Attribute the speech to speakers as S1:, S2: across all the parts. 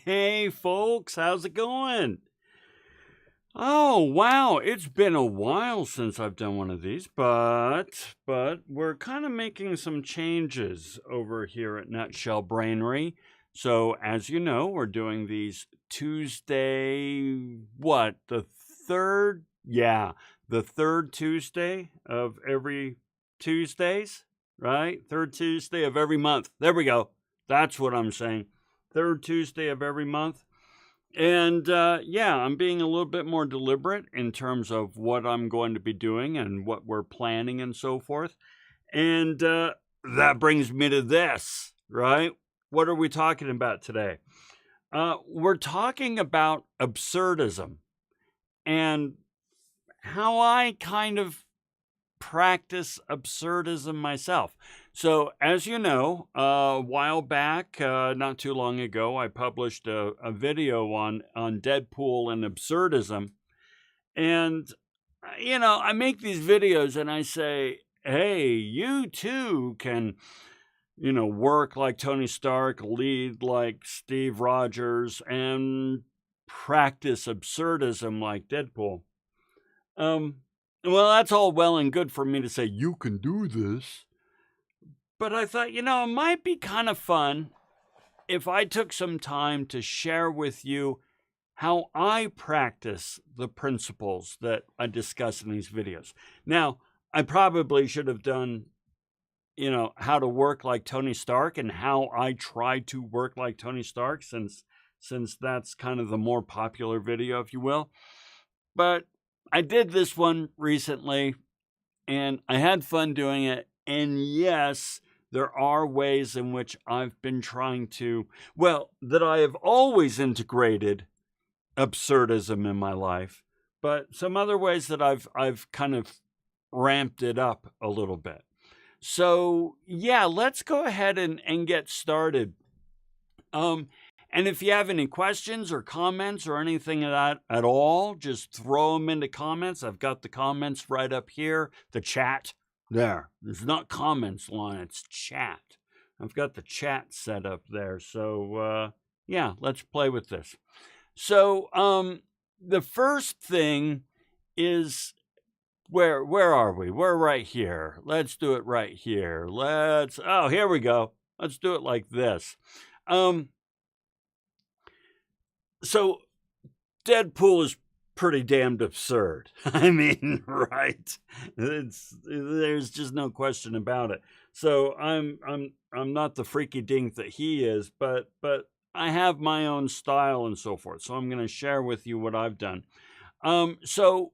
S1: Hey folks, how's it going? Oh wow, it's been a while since I've done one of these, but we're kind of making some changes over here at Nutshell Brainery. So as you know, we're doing these Tuesday, what, the third? Yeah, the third Tuesday of every Tuesdays, right? Third Tuesday of every month. There we go. That's what I'm saying. Third Tuesday of every month. And yeah, I'm being a little bit more deliberate in terms of what I'm going to be doing and what we're planning and so forth. And that brings me to this, right? What are we talking about today? We're talking about absurdism and how I kind of practice absurdism myself. So, as you know, a while back, not too long ago, I published a video on Deadpool and Absurdism. And, I make these videos and I say, hey, you too can, work like Tony Stark, lead like Steve Rogers, and practice absurdism like Deadpool. Um, well, that's all well and good for me to say, you can do this. But I thought, it might be kind of fun if I took some time to share with you how I practice the principles that I discuss in these videos. Now, I probably should have done, how to work like Tony Stark and how I try to work like Tony Stark, since that's kind of the more popular video, if you will. But I did this one recently and I had fun doing it. And yes, there are ways in which I've been trying to, that I have always integrated absurdism in my life, but some other ways that I've kind of ramped it up a little bit. So yeah, let's go ahead and get started. And if you have any questions or comments or anything of that at all, just throw them into comments. I've got the comments right up here, the chat there. There's not comments line, it's chat. I've got the chat set up there. So yeah, let's play with this. So the first thing is where are we? We're right here. Let's do it right here. Oh, here we go. Let's do it like this. So Deadpool is pretty damned absurd. I mean, right? There's just no question about it. So I'm not the freaky dink that he is, but I have my own style and so forth. So I'm going to share with you what I've done. So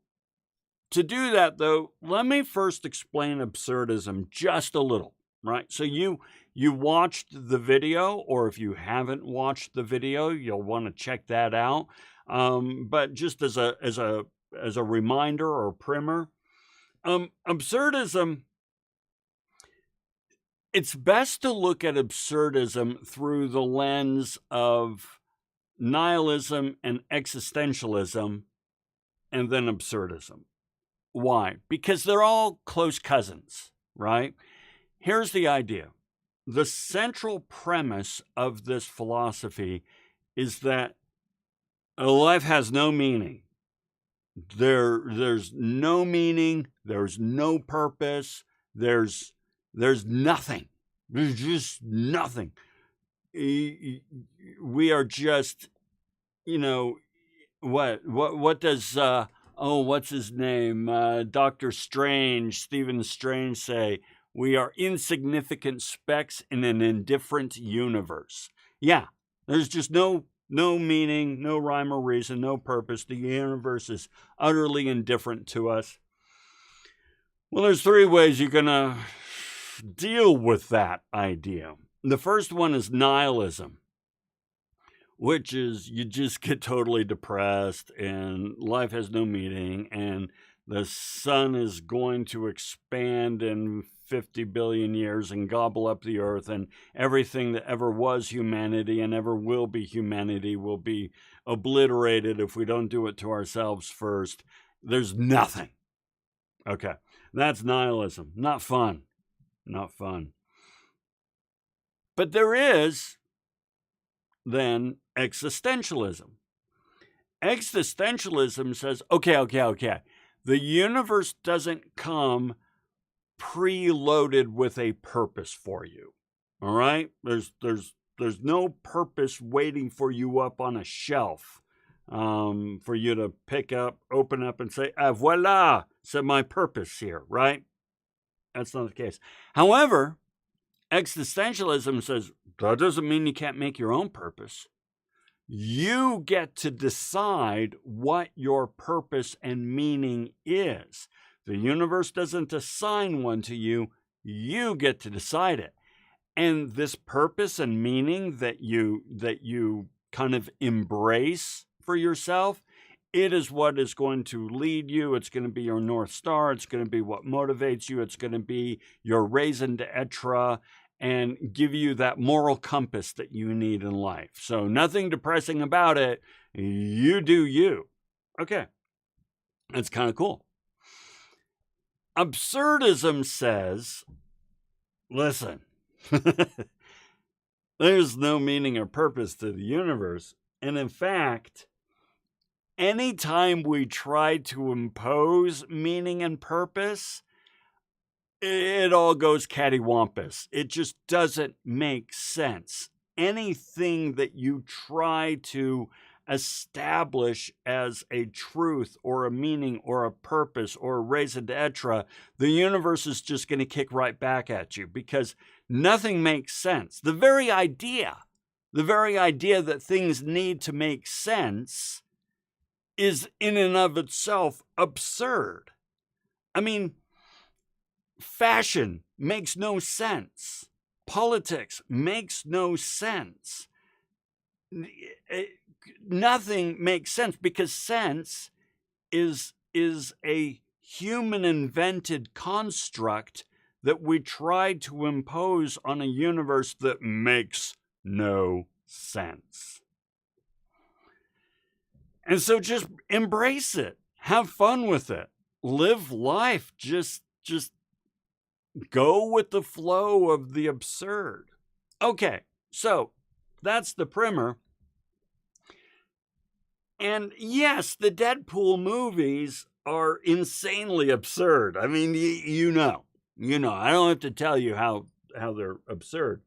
S1: to do that, though, let me first explain absurdism just a little, right? So you watched the video, or if you haven't watched the video, you'll want to check that out. But just as a reminder or primer, absurdism, it's best to look at absurdism through the lens of nihilism and existentialism, and then absurdism. Why? Because they're all close cousins, right? Here's the idea. The central premise of this philosophy is that life has no meaning. There's no meaning. There's no purpose. There's nothing. There's just nothing. We are just, what does what's his name? Dr. Strange, Stephen Strange say? We are insignificant specks in an indifferent universe. Yeah, there's just no meaning, no rhyme or reason, no purpose. The universe is utterly indifferent to us. Well, there's three ways you're going to deal with that idea. The first one is nihilism, which is you just get totally depressed and life has no meaning and the sun is going to expand in 50 billion years and gobble up the earth, and everything that ever was humanity and ever will be humanity will be obliterated if we don't do it to ourselves first. There's nothing. Okay, that's nihilism. Not fun. Not fun. But there is then existentialism. Existentialism says, okay. The universe doesn't come preloaded with a purpose for you. All right? There's no purpose waiting for you up on a shelf for you to pick up, open up, and say, voila, c'est my purpose here, right? That's not the case. However, existentialism says, that doesn't mean you can't make your own purpose. You get to decide what your purpose and meaning is. The universe doesn't assign one to you. You get to decide it. And this purpose and meaning that you kind of embrace for yourself, it is what is going to lead you. It's going to be your North Star. It's going to be what motivates you. It's going to be your raison d'etre and give you that moral compass that you need in life. So nothing depressing about it. You do you. Okay. That's kind of cool. Absurdism says, listen, there's no meaning or purpose to the universe. And in fact, anytime we try to impose meaning and purpose, it all goes cattywampus. It just doesn't make sense. Anything that you try to establish as a truth or a meaning or a purpose or a raison d'etre, the universe is just going to kick right back at you because nothing makes sense. The very idea that things need to make sense is in and of itself absurd. I mean, fashion makes no sense. Politics makes no sense. Nothing makes sense because sense is a human-invented construct that we tried to impose on a universe that makes no sense. And so just embrace it. Have fun with it. Live life. Just go with the flow of the absurd. Okay, so that's the primer. And yes, the Deadpool movies are insanely absurd. I mean, you know, I don't have to tell you how they're absurd.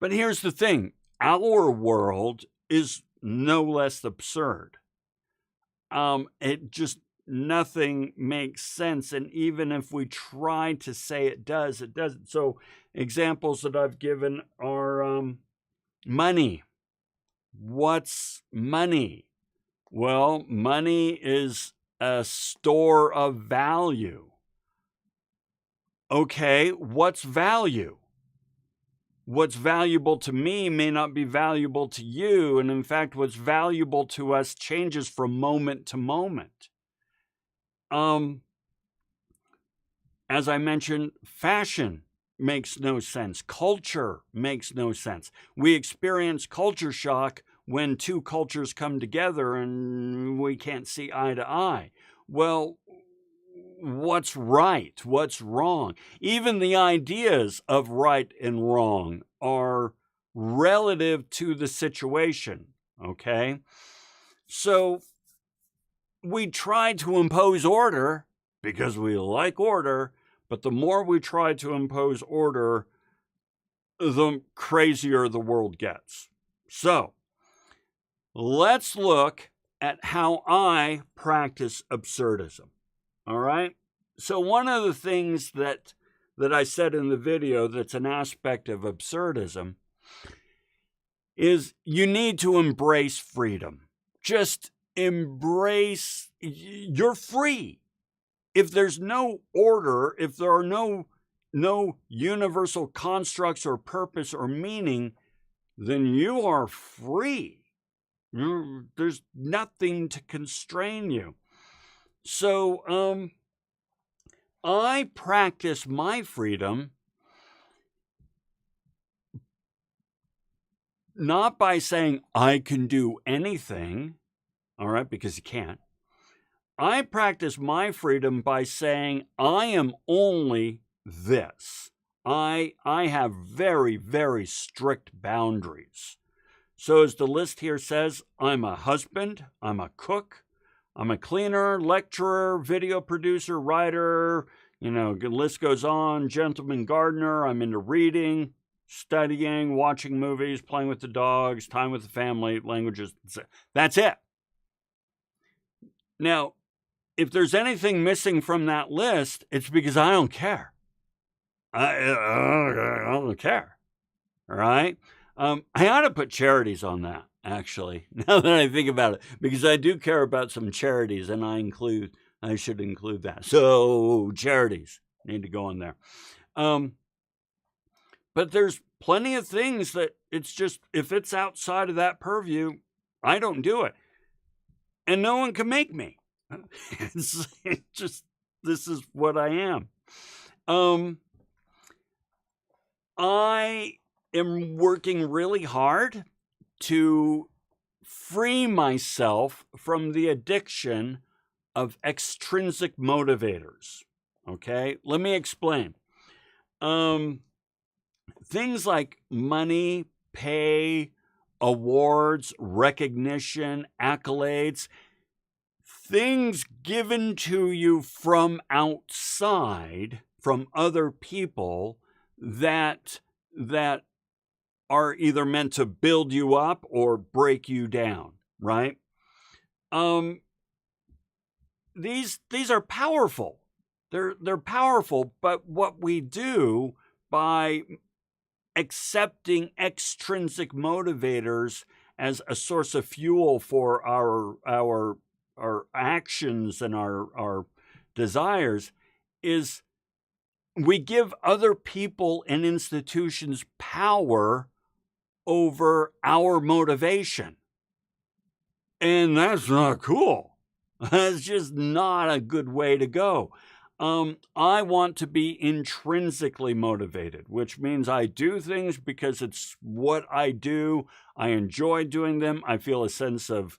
S1: But here's the thing. Our world is no less absurd. It just, nothing makes sense. And even if we try to say it does, it doesn't. So examples that I've given are money. What's money? Well, money is a store of value. Okay, what's value? What's valuable to me may not be valuable to you. And in fact, what's valuable to us changes from moment to moment. As I mentioned, fashion makes no sense. Culture makes no sense. We experience culture shock when two cultures come together and we can't see eye to eye. Well, what's right? What's wrong? Even the ideas of right and wrong are relative to the situation, okay? So we try to impose order because we like order, but the more we try to impose order, the crazier the world gets. So let's look at how I practice absurdism. All right. So one of the things that I said in the video that's an aspect of absurdism is you need to embrace freedom. Just embrace, you're free. If there's no order, if there are no universal constructs or purpose or meaning, then you are free. There's nothing to constrain you. So I practice my freedom not by saying I can do anything, all right, because you can't. I practice my freedom by saying I am only this. I have very, very strict boundaries. So as the list here says, I'm a husband, I'm a cook, I'm a cleaner, lecturer, video producer, writer, the list goes on, gentleman gardener, I'm into reading, studying, watching movies, playing with the dogs, time with the family, languages. That's it. Now, if there's anything missing from that list, it's because I don't care. I don't care. All right? I ought to put charities on that, actually, now that I think about it, because I do care about some charities, and I should include that. So charities need to go in there. But there's plenty of things that it's just, if it's outside of that purview, I don't do it. And no one can make me. It's just, this is what I am. I am working really hard to free myself from the addiction of extrinsic motivators. Okay, let me explain. Things like money, pay, awards, recognition, accolades, things given to you from outside, from other people that are either meant to build you up or break you down, right? These are powerful. They're powerful, but what we do by accepting extrinsic motivators as a source of fuel for our actions and our desires is we give other people and institutions power over our motivation. And that's not cool. That's just not a good way to go. I want to be intrinsically motivated, which means I do things because it's what I do. I enjoy doing them. I feel a sense of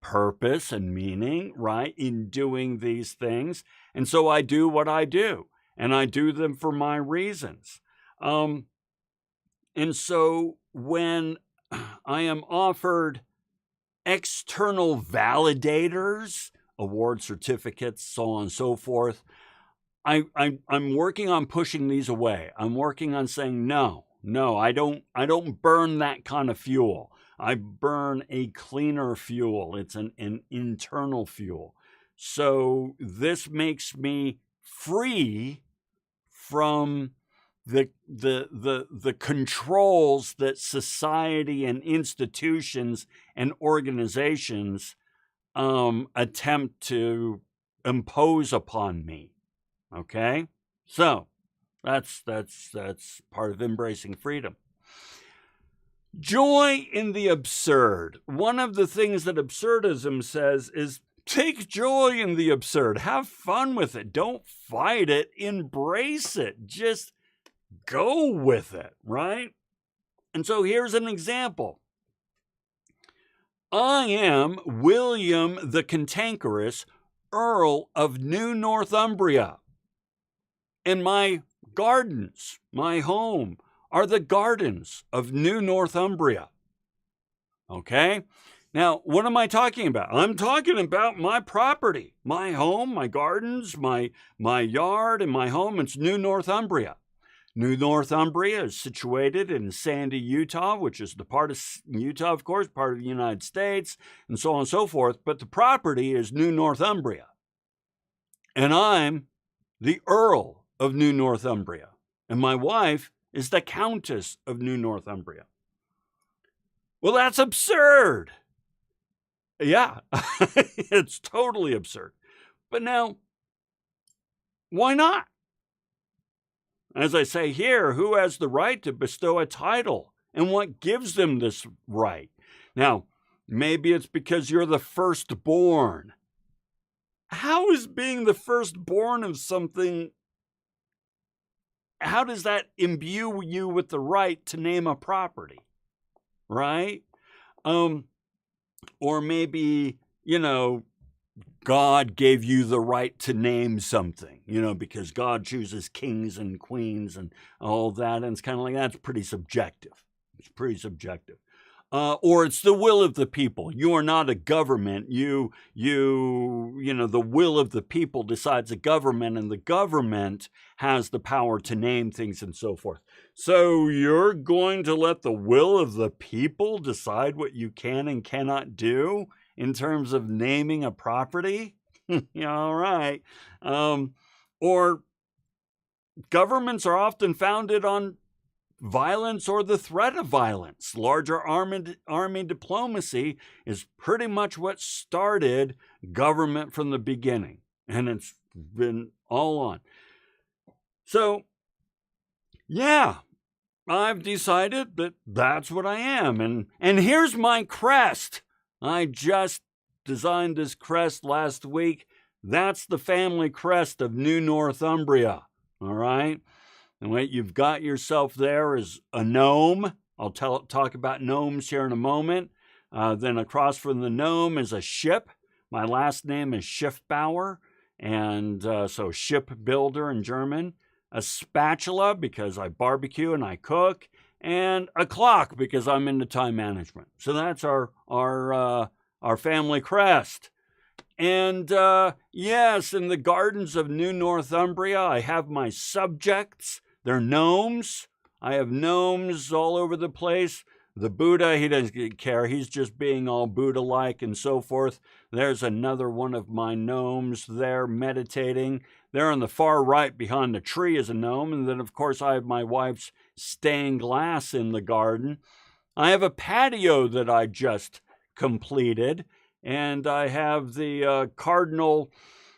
S1: purpose and meaning, right, in doing these things. And so I do what I do, and I do them for my reasons. And so when I am offered external validators, award certificates, so on and so forth. I'm working on pushing these away. I'm working on saying, no, I don't burn that kind of fuel. I burn a cleaner fuel. It's an internal fuel. So this makes me free from the controls that society and institutions and organizations attempt to impose upon me. Okay? So that's part of embracing freedom. Joy in the absurd. One of the things that absurdism says is take joy in the absurd. Have fun with it. Don't fight it. Embrace it. Just go with it, right? And so here's an example. I am William the Cantankerous, Earl of New Northumbria. And my gardens, my home, are the gardens of New Northumbria. Okay? Now, what am I talking about? I'm talking about my property, my home, my gardens, my yard, and my home. It's New Northumbria. New Northumbria is situated in Sandy, Utah, which is the part of Utah, of course, part of the United States, and so on and so forth. But the property is New Northumbria. And I'm the Earl of New Northumbria. And my wife is the Countess of New Northumbria. Well, that's absurd. Yeah, it's totally absurd. But now, why not? As I say here, who has the right to bestow a title? And what gives them this right? Now, maybe it's because you're the firstborn. How is being the firstborn of something, how does that imbue you with the right to name a property? Right? Or maybe, God gave you the right to name something, because God chooses kings and queens and all that. And it's kind of like, that's pretty subjective. It's pretty subjective. Or it's the will of the people. You are not a government. The will of the people decides a government, and the government has the power to name things and so forth. So you're going to let the will of the people decide what you can and cannot do in terms of naming a property? All right. Or governments are often founded on violence or the threat of violence. Larger army diplomacy is pretty much what started government from the beginning, and it's been all on. So, yeah, I've decided that that's what I am, and here's my crest. I just designed this crest last week. That's the family crest of New Northumbria, all right? And what you've got yourself there is a gnome. I'll talk about gnomes here in a moment. Then across from the gnome is a ship. My last name is Schiffbauer, and so shipbuilder in German. A spatula, because I barbecue and I cook. And a clock, because I'm into time management. So that's our family crest. And yes, in the gardens of New Northumbria, I have my subjects. They're gnomes. I have gnomes all over the place. The Buddha, he doesn't care. He's just being all Buddha-like and so forth. There's another one of my gnomes there meditating. There on the far right behind the tree is a gnome. And then, of course, I have my wife's stained glass in the garden. I have a patio that I just completed. And I have the cardinal,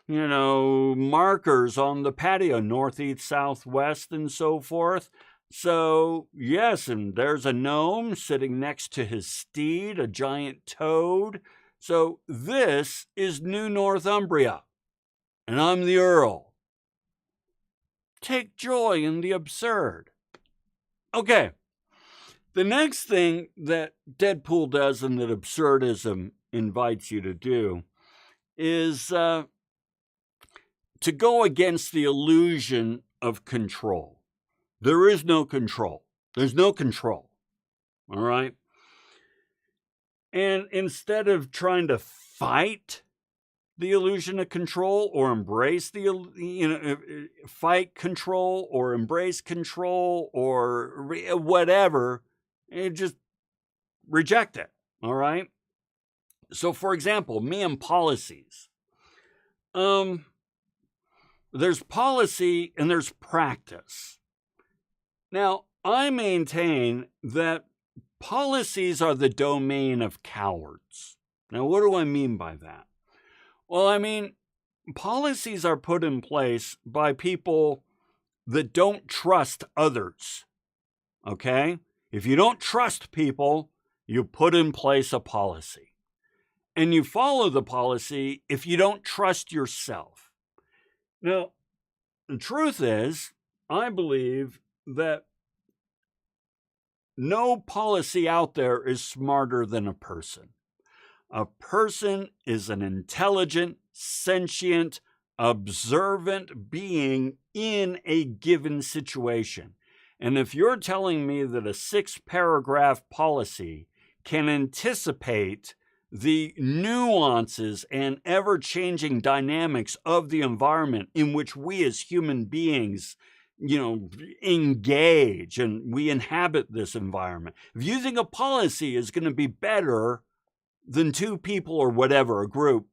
S1: markers on the patio, northeast, southwest, and so forth. So, yes, and there's a gnome sitting next to his steed, a giant toad. So this is New Northumbria, and I'm the Earl. Take joy in the absurd. Okay, the next thing that Deadpool does and that absurdism invites you to do is to go against the illusion of control. There is no control. There's no control. All right? And instead of trying to fight the illusion of control or embrace fight control or embrace control or whatever, just reject it. All right. So, for example, me and policies. There's policy and there's practice. Now, I maintain that policies are the domain of cowards. Now, what do I mean by that? Well, I mean, policies are put in place by people that don't trust others. Okay? If you don't trust people, you put in place a policy. And you follow the policy if you don't trust yourself. Now, the truth is, I believe that no policy out there is smarter than a person. A person is an intelligent, sentient, observant being in a given situation. And if you're telling me that a 6-paragraph policy can anticipate the nuances and ever-changing dynamics of the environment in which we as human beings, engage and we inhabit this environment, if using a policy is going to be better than 2 people or whatever, a group,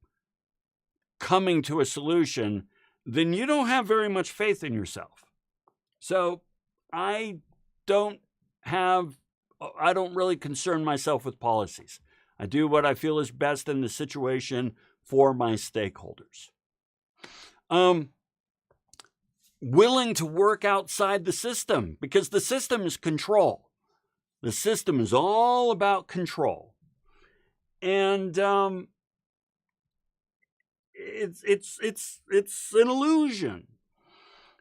S1: coming to a solution, then you don't have very much faith in yourself. So I don't really concern myself with policies. I do what I feel is best in the situation for my stakeholders. Willing to work outside the system, because the system is control. The system is all about control. And it's an illusion.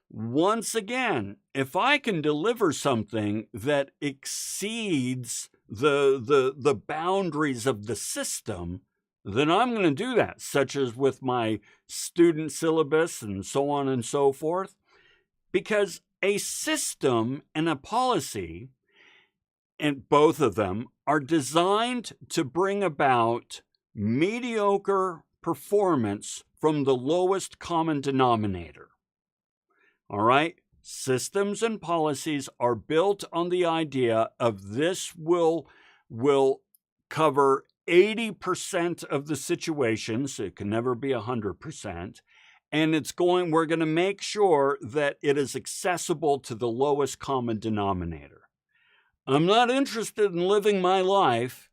S1: Once again, if I can deliver something that exceeds the boundaries of the system, then I'm going to do that, such as with my student syllabus and so on and so forth. Because a system and a policy, and both of them, are designed to bring about mediocre performance from the lowest common denominator. All right? Systems and policies are built on the idea of this will cover 80% of the situations. It can never be 100%. And we're going to make sure that it is accessible to the lowest common denominator. I'm not interested in living my life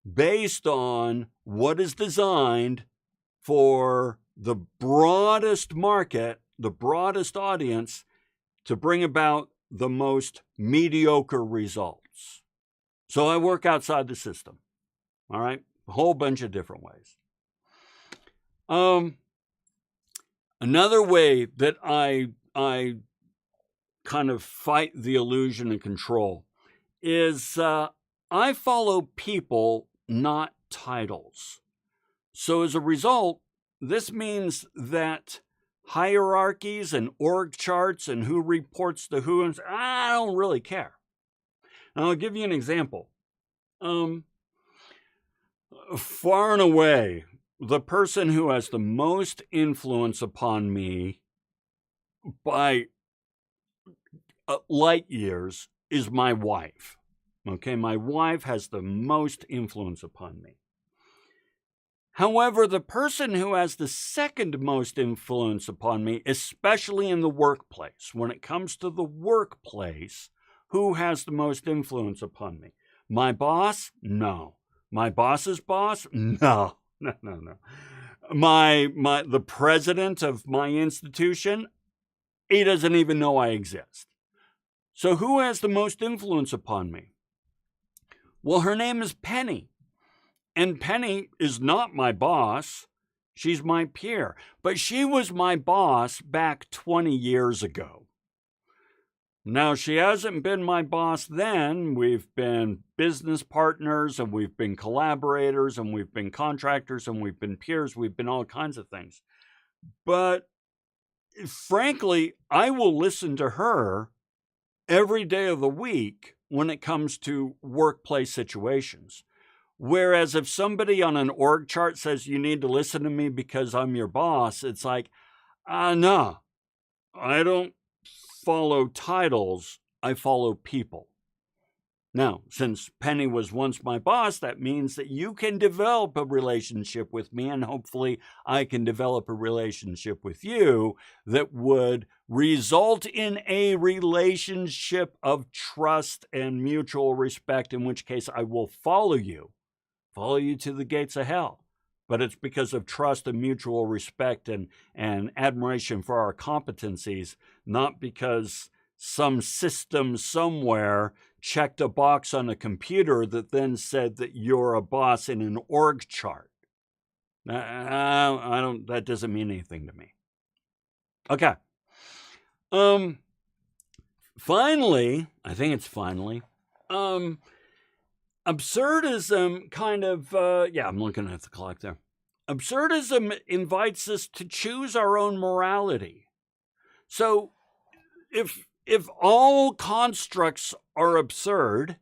S1: based on what is designed for the broadest market, the broadest audience, to bring about the most mediocre results. So I work outside the system. All right? A whole bunch of different ways. Another way that I kind of fight the illusion of control is I follow people, not titles. So as a result, this means that hierarchies and org charts and who reports to who, and I don't really care. And I'll give you an example. Far and away, the person who has the most influence upon me by light years is my wife. Okay, my wife has the most influence upon me. However, the person who has the second most influence upon me, especially in the workplace, when it comes to the workplace, who has the most influence upon me? My boss? No. My boss's boss? No. No. The president of my institution? He doesn't even know I exist. So who has the most influence upon me? Well, her name is Penny. And Penny is not my boss. She's my peer. But she was my boss back 20 years ago. Now, she hasn't been my boss then. We've been business partners, and we've been collaborators, and we've been contractors, and we've been peers. We've been all kinds of things. But frankly, I will listen to her every day of the week when it comes to workplace situations. Whereas if somebody on an org chart says you need to listen to me because I'm your boss, it's like, no, I don't follow titles, I follow people. Now, since Penny was once my boss, that means that you can develop a relationship with me, and hopefully I can develop a relationship with you that would result in a relationship of trust and mutual respect, in which case I will follow you to the gates of hell. But it's because of trust and mutual respect and admiration for our competencies, not because some system somewhere checked a box on a computer that then said that you're a boss in an org chart. That doesn't mean anything to me. Okay. Finally, I think it's finally, absurdism kind of, I'm looking at the clock there. Absurdism invites us to choose our own morality. So if all constructs are absurd,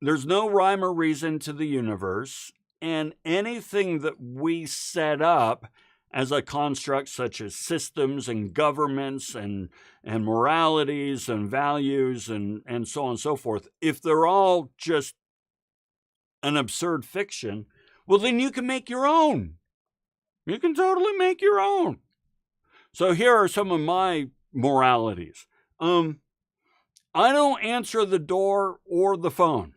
S1: there's no rhyme or reason to the universe, and anything that we set up as a construct, such as systems and governments and moralities and values and so on and so forth, if they're all just an absurd fiction, well, then you can make your own. You can totally make your own. So here are some of my moralities. I don't answer the door or the phone.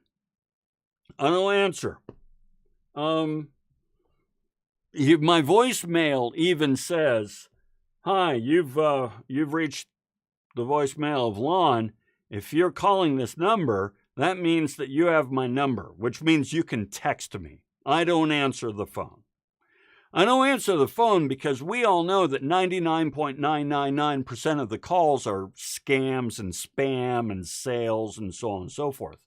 S1: I don't answer. My voicemail even says, "Hi, you've reached the voicemail of Lon. If you're calling this number, that means that you have my number, which means you can text me." I don't answer the phone. I don't answer the phone because we all know that 99.999% of the calls are scams and spam and sales and so on and so forth.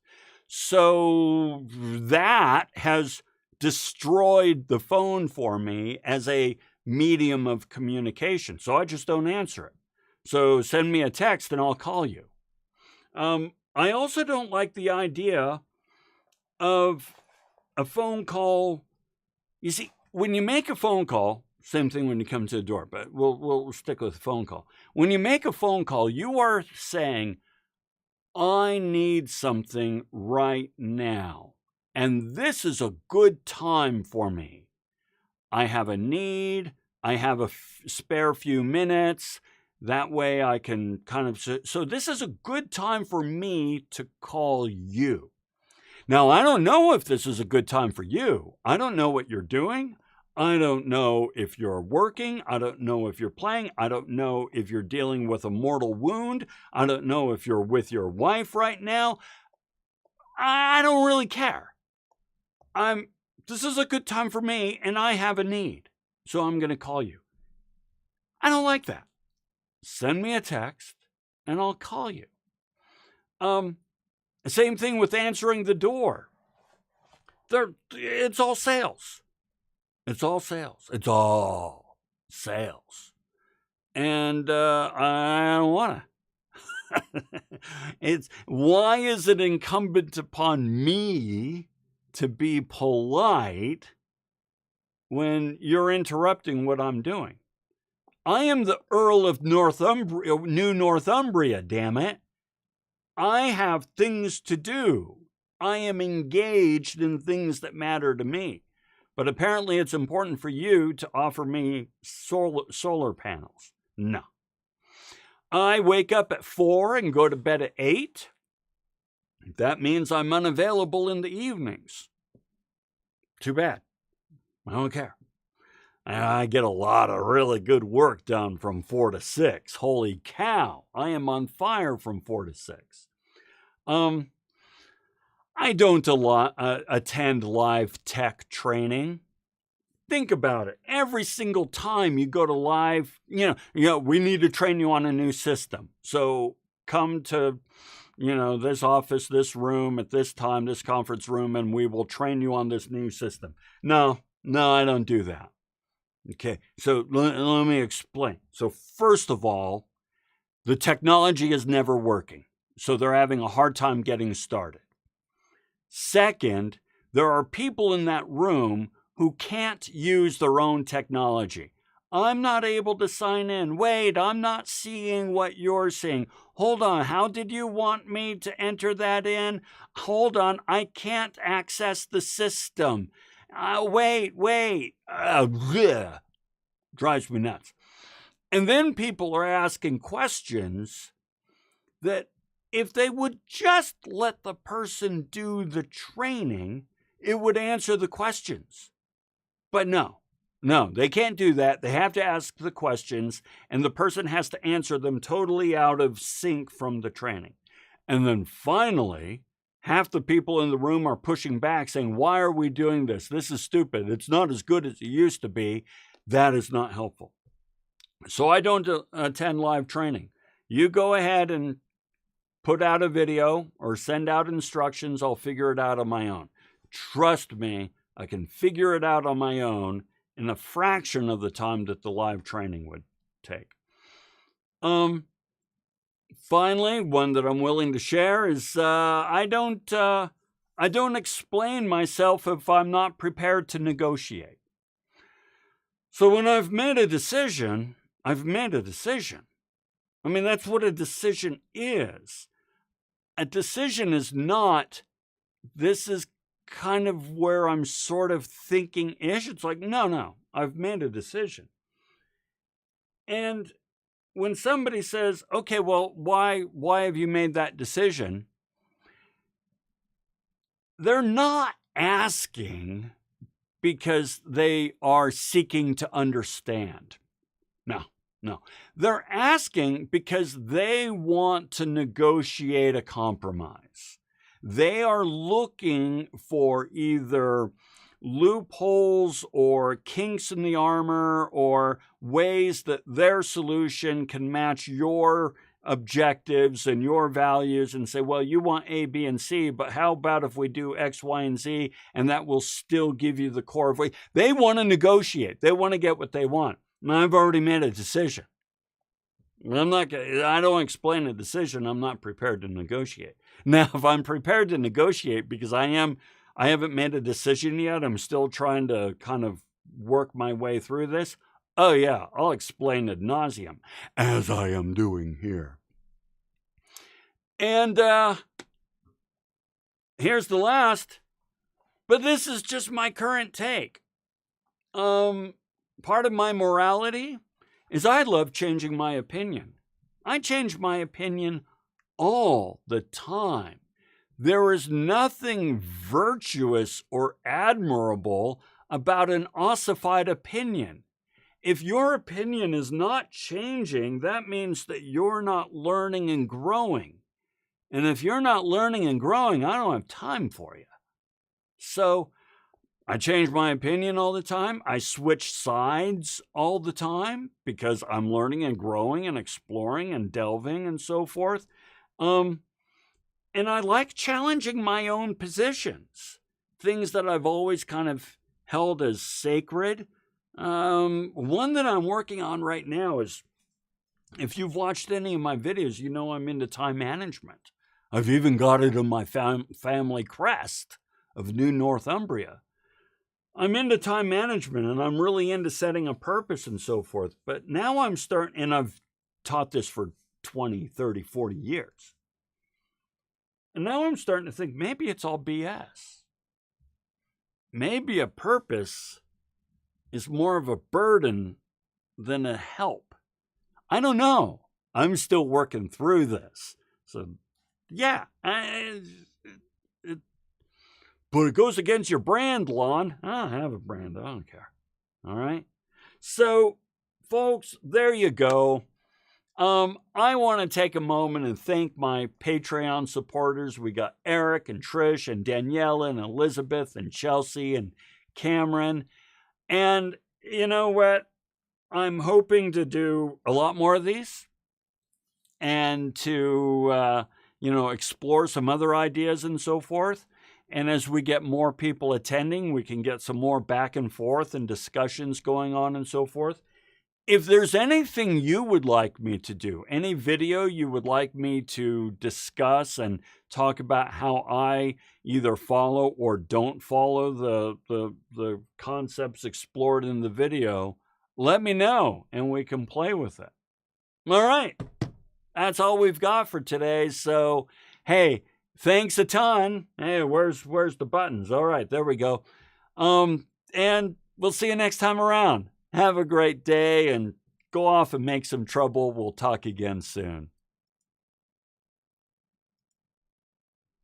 S1: So that has destroyed the phone for me as a medium of communication. So I just don't answer it. So send me a text and I'll call you. I also don't like the idea of a phone call. You see, when you make a phone call, same thing when you come to the door, but we'll stick with the phone call. When you make a phone call, you are saying, I need something right now, and this is a good time for me. I have a need. I have a spare few minutes. That way I can so this is a good time for me to call you. Now, I don't know if this is a good time for you. I don't know what you're doing. I don't know if you're working. I don't know if you're playing. I don't know if you're dealing with a mortal wound. I don't know if you're with your wife right now. I don't really care. This is a good time for me, and I have a need, so I'm going to call you. I don't like that. Send me a text, and I'll call you. Same thing with answering the door. It's all sales. It's all sales. It's all sales. And I don't want to. Why is it incumbent upon me to be polite when you're interrupting what I'm doing? I am the Earl of New Northumbria, damn it. I have things to do. I am engaged in things that matter to me. But apparently it's important for you to offer me solar panels. No. I wake up at 4 and go to bed at 8. That means I'm unavailable in the evenings. Too bad. I don't care. I get a lot of really good work done from 4 to 6. Holy cow. I am on fire from 4 to 6. I don't attend live tech training. Think about it. Every single time you go to live, we need to train you on a new system. So come to, this office, this room at this time, this conference room, and we will train you on this new system. No, I don't do that. Okay, so let me explain. So first of all, the technology is never working. So they're having a hard time getting started. Second, there are people in that room who can't use their own technology. I'm not able to sign in. Wait, I'm not seeing what you're seeing. Hold on, how did you want me to enter that in? Hold on, I can't access the system. Wait. Drives me nuts. And then people are asking questions that if they would just let the person do the training, it would answer the questions. But no, they can't do that. They have to ask the questions, and the person has to answer them totally out of sync from the training. And then finally, half the people in the room are pushing back, saying, why are we doing this? This is stupid. It's not as good as it used to be. That is not helpful. So I don't attend live training. You go ahead and put out a video or send out instructions. I'll figure it out on my own. Trust me, I can figure it out on my own in a fraction of the time that the live training would take. Finally, one that I'm willing to share is I don't explain myself if I'm not prepared to negotiate. So when I've made a decision, I've made a decision. I mean, that's what a decision is. A decision is not, this is kind of where I'm sort of thinking-ish. It's like, no, I've made a decision. And when somebody says, okay, well, why have you made that decision? They're not asking because they are seeking to understand. No. They're asking because they want to negotiate a compromise. They are looking for either loopholes or kinks in the armor or ways that their solution can match your objectives and your values and say, well, you want A, B, and C, but how about if we do X, Y, and Z, and that will still give you the core of what they want to negotiate. They want to get what they want. And I've already made a decision. I don't explain a decision. I'm not prepared to negotiate. Now, if I'm prepared to negotiate because I haven't made a decision yet, I'm still trying to kind of work my way through this. Oh yeah, I'll explain ad nauseum, as I am doing here. And here's the last, but this is just my current take. Part of my morality is I love changing my opinion. I change my opinion all the time. There is nothing virtuous or admirable about an ossified opinion. If your opinion is not changing, that means that you're not learning and growing. And if you're not learning and growing, I don't have time for you. So I change my opinion all the time. I switch sides all the time because I'm learning and growing and exploring and delving and so forth. And I like challenging my own positions, things that I've always kind of held as sacred. One that I'm working on right now is, if you've watched any of my videos, you know I'm into time management. I've even got it on my family crest of New Northumbria. I'm into time management and I'm really into setting a purpose and so forth. But now I'm starting, and I've taught this for 20, 30, 40 years. And now I'm starting to think maybe it's all BS. Maybe a purpose is more of a burden than a help. I don't know. I'm still working through this. So, yeah. But it goes against your brand, Lon. I don't have a brand. I don't care. All right? So, folks, there you go. I want to take a moment and thank my Patreon supporters. We got Eric and Trish and Daniela and Elizabeth and Chelsea and Cameron. And you know what? I'm hoping to do a lot more of these and to, explore some other ideas and so forth. And as we get more people attending, we can get some more back and forth and discussions going on and so forth. If there's anything you would like me to do, any video you would like me to discuss and talk about how I either follow or don't follow the concepts explored in the video, let me know and we can play with it. All right. That's all we've got for today. So, hey, thanks a ton. Hey, where's the buttons? All right, there we go. And we'll see you next time around. Have a great day and go off and make some trouble. We'll talk again soon.